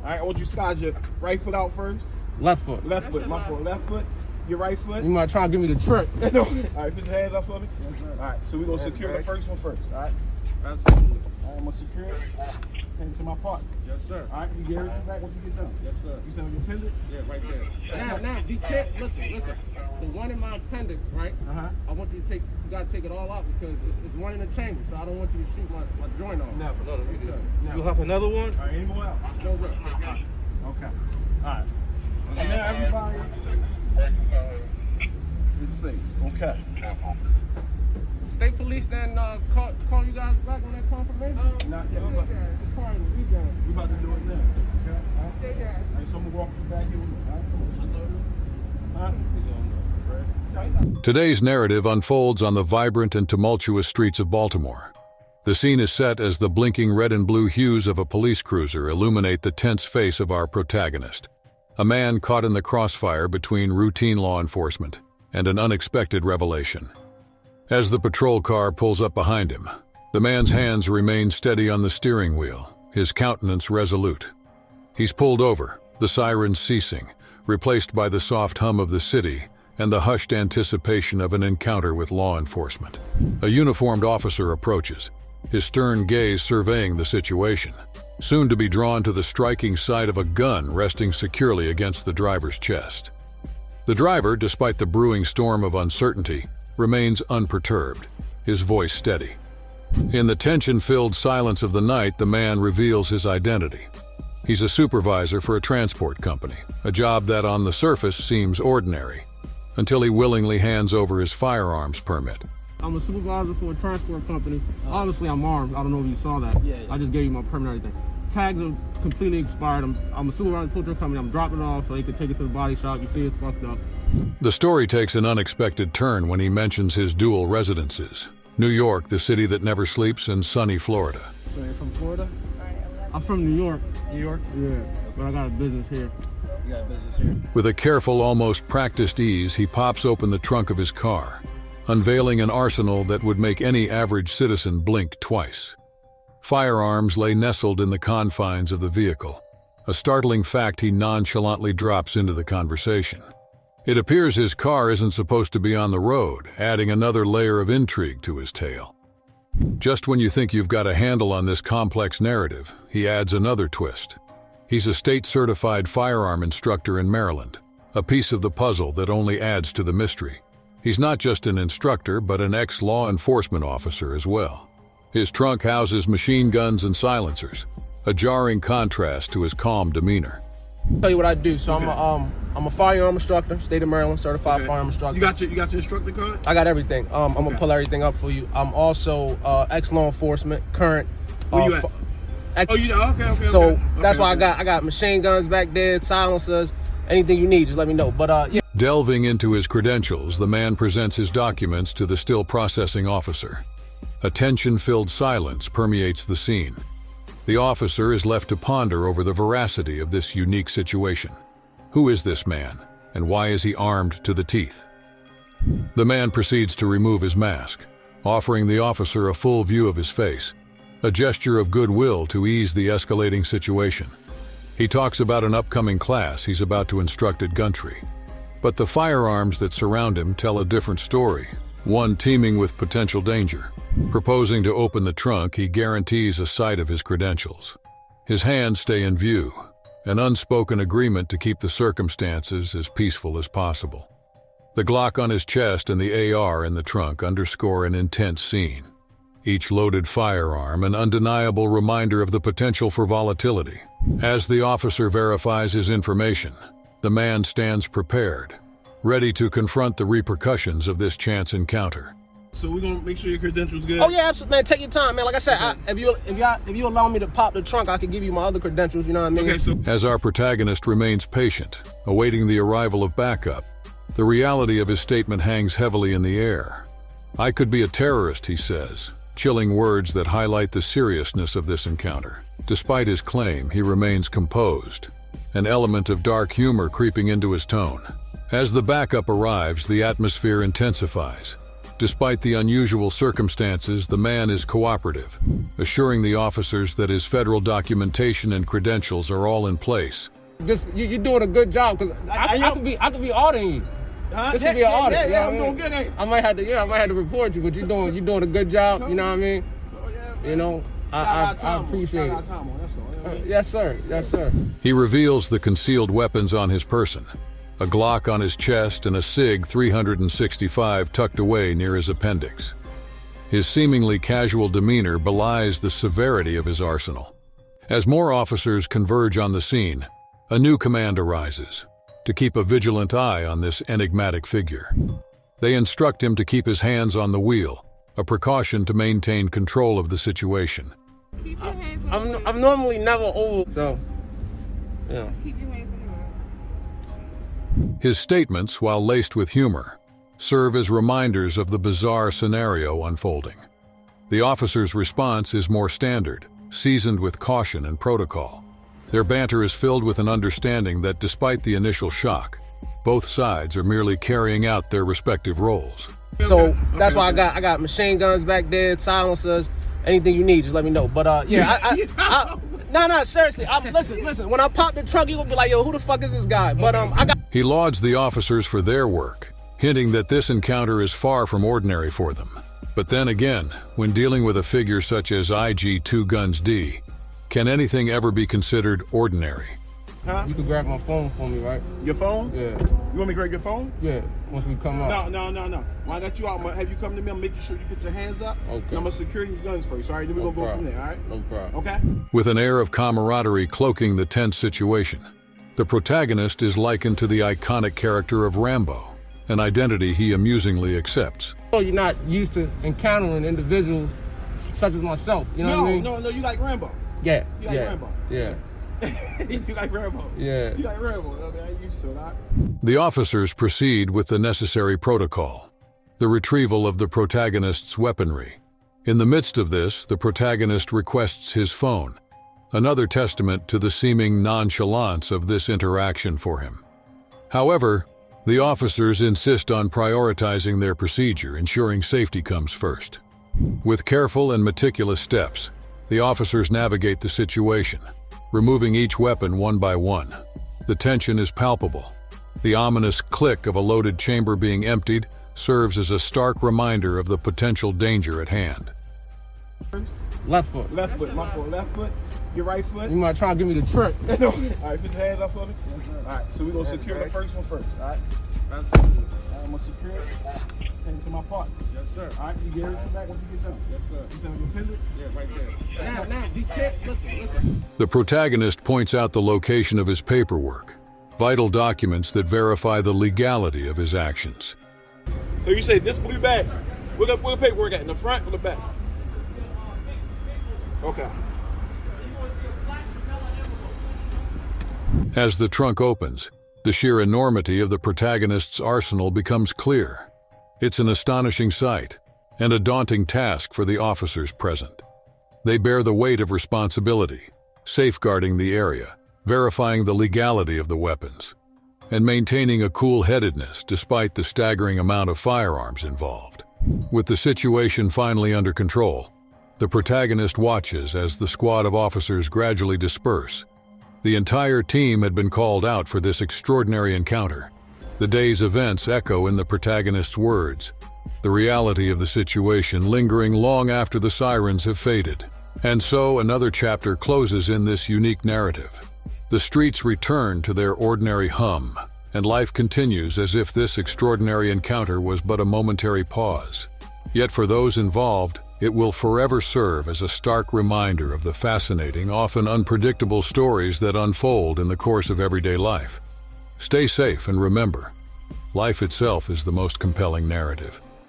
All right, I want you to slide your right foot out first. Left foot. Left foot, my fault. Left foot, your right foot. You might try to give me the trick. All right, put your hands up for me. Yes, sir. All right, so we're going to secure the first one first, all right? Absolutely. All right, I'm going to secure it. Take it to my partner. Yes, sir. All right, you get everything back once you get done. Yes, sir. You said on your pendant? Yeah, right there. Now, be careful. Listen. The one in my appendix, right? I want you to take. You gotta take it all out because it's one in the chamber, so I don't want you to shoot my joint off. No, you do. You have another one? All right, any more out? No, sir. Okay. All right. So now everybody is safe. Okay. State police then call you guys back on that confirmation? Not yet. It's part of the weekend. We're about to do it now. Okay? All right, so I'm going to walk you back here with me. All right? Today's narrative unfolds on the vibrant and tumultuous streets of Baltimore. The scene is set as the blinking red and blue hues of a police cruiser illuminate the tense face of our protagonist, a man caught in the crossfire between routine law enforcement and an unexpected revelation. As the patrol car pulls up behind him, the man's hands remain steady on the steering wheel, his countenance resolute. He's pulled over, the sirens ceasing, replaced by the soft hum of the city and the hushed anticipation of an encounter with law enforcement. A uniformed officer approaches, his stern gaze surveying the situation, soon to be drawn to the striking sight of a gun resting securely against the driver's chest. The driver, despite the brewing storm of uncertainty, remains unperturbed, his voice steady. In the tension-filled silence of the night, the man reveals his identity. He's a supervisor for a transport company, a job that on the surface seems ordinary, until he willingly hands over his firearms permit. I'm a supervisor for a transport company. Obviously, I'm armed. I don't know if you saw that. Yeah. I just gave you my permit and everything. Tags are completely expired. I'm a supervisor for a transport company. I'm dropping it off so he can take it to the body shop. You see it's fucked up. The story takes an unexpected turn when he mentions his dual residences: New York, the city that never sleeps, and sunny Florida. So you're from Florida? I'm from New York. New York? Yeah, but I got a business here. You got a business here? With a careful, almost practiced ease, he pops open the trunk of his car, unveiling an arsenal that would make any average citizen blink twice. Firearms lay nestled in the confines of the vehicle, a startling fact he nonchalantly drops into the conversation. It appears his car isn't supposed to be on the road, adding another layer of intrigue to his tale. Just when you think you've got a handle on this complex narrative, he adds another twist. He's a state-certified firearm instructor in Maryland, a piece of the puzzle that only adds to the mystery. He's not just an instructor, but an ex-law enforcement officer as well. His trunk houses machine guns and silencers, a jarring contrast to his calm demeanor. I'll tell you what I do. So I'm a firearm instructor, state of Maryland, certified firearm instructor. You got your instructor card? I got everything. I'm gonna pull everything up for you. I'm also ex-law enforcement, current. Where you at? Okay. So that's why I got machine guns back there, silencers, anything you need, just let me know. But yeah. Delving into his credentials, the man presents his documents to the still processing officer. A tension-filled silence permeates the scene. The officer is left to ponder over the veracity of this unique situation. Who is this man, and why is he armed to the teeth? The man proceeds to remove his mask, offering the officer a full view of his face, a gesture of goodwill to ease the escalating situation. He talks about an upcoming class he's about to instruct at Gantry. But the firearms that surround him tell a different story, one teeming with potential danger. Proposing to open the trunk, he guarantees a sight of his credentials. His hands stay in view, an unspoken agreement to keep the circumstances as peaceful as possible. The Glock on his chest and the AR in the trunk underscore an intense scene. Each loaded firearm an undeniable reminder of the potential for volatility. As the officer verifies his information, the man stands prepared, ready to confront the repercussions of this chance encounter. So we're gonna make sure your credentials good. Oh yeah, absolutely, man. Take your time, man. Like I said, if you allow me to pop the trunk, I can give you my other credentials. You know what I mean? Okay, so as our protagonist remains patient, awaiting the arrival of backup, the reality of his statement hangs heavily in the air. "I could be a terrorist," he says, chilling words that highlight the seriousness of this encounter. Despite his claim, he remains composed, an element of dark humor creeping into his tone. As the backup arrives, the atmosphere intensifies. Despite the unusual circumstances, the man is cooperative, assuring the officers that his federal documentation and credentials are all in place. You're doing a good job, because I could be auditing you. Huh? This could be an audit. Yeah, I'm doing good, ain't it? I might have to report you, but you're doing a good job. You know what I mean? Oh, yeah, man. You know, I appreciate it. Yes, sir. Yes, sir. He reveals the concealed weapons on his person, a Glock on his chest and a SIG 365 tucked away near his appendix. His seemingly casual demeanor belies the severity of his arsenal. As more officers converge on the scene, a new command arises: to keep a vigilant eye on this enigmatic figure. They instruct him to keep his hands on the wheel, a precaution to maintain control of the situation. I'm normally never over, so, yeah. His statements, while laced with humor, serve as reminders of the bizarre scenario unfolding. The officer's response is more standard, seasoned with caution and protocol. Their banter is filled with an understanding that despite the initial shock, both sides are merely carrying out their respective roles. So that's why I got machine guns back there, silencers, anything you need, just let me know. But yeah, no, seriously. Listen. When I pop the trunk, you gonna be like, yo, who the fuck is this guy? But He lauds the officers for their work, hinting that this encounter is far from ordinary for them. But then again, when dealing with a figure such as IG 2 Guns D, can anything ever be considered ordinary? Huh? You can grab my phone for me, right? Your phone? Yeah. You want me to grab your phone? Yeah. Once we come out. No. When I got you out, I'm gonna have you come to me. I'm making sure you put your hands up. Okay. And I'm gonna secure your guns for you. So, all right, then we're gonna go from there, all right? No problem. Okay? With an air of camaraderie cloaking the tense situation, the protagonist is likened to the iconic character of Rambo, an identity he amusingly accepts. So you're not used to encountering individuals such as myself, you know what I mean? No, you like Rambo. Yeah. You like Rambo. Yeah. You like Rambo. Yeah. You like Rambo. I mean, I used to, all right? The officers proceed with the necessary protocol, the retrieval of the protagonist's weaponry. In the midst of this, the protagonist requests his phone, another testament to the seeming nonchalance of this interaction for him. However, the officers insist on prioritizing their procedure, ensuring safety comes first. With careful and meticulous steps, the officers navigate the situation, removing each weapon one by one. The tension is palpable. The ominous click of a loaded chamber being emptied serves as a stark reminder of the potential danger at hand. Left foot. Left foot, my foot. Left foot, your right foot. You might try to give me the trick. All right, put your hands up for me. All right, so we're going to secure the first one first, all right? Absolutely. I'm going to secure it. Hand to my partner. Yes, sir. All right, you get everything back once you get done. Yes, sir. You sound independent? Yeah, right there. Now, be careful. Listen. The protagonist points out the location of his paperwork, vital documents that verify the legality of his actions. So you say this blue bag, where the paperwork at, in the front or the back? Okay. As the trunk opens, the sheer enormity of the protagonist's arsenal becomes clear. It's an astonishing sight, and a daunting task for the officers present. They bear the weight of responsibility, safeguarding the area, verifying the legality of the weapons, and maintaining a cool-headedness despite the staggering amount of firearms involved. With the situation finally under control, the protagonist watches as the squad of officers gradually disperse. The entire team had been called out for this extraordinary encounter. The day's events echo in the protagonist's words, the reality of the situation lingering long after the sirens have faded. And so another chapter closes in this unique narrative. The streets return to their ordinary hum, and life continues as if this extraordinary encounter was but a momentary pause. Yet for those involved, it will forever serve as a stark reminder of the fascinating, often unpredictable stories that unfold in the course of everyday life. Stay safe and remember, life itself is the most compelling narrative.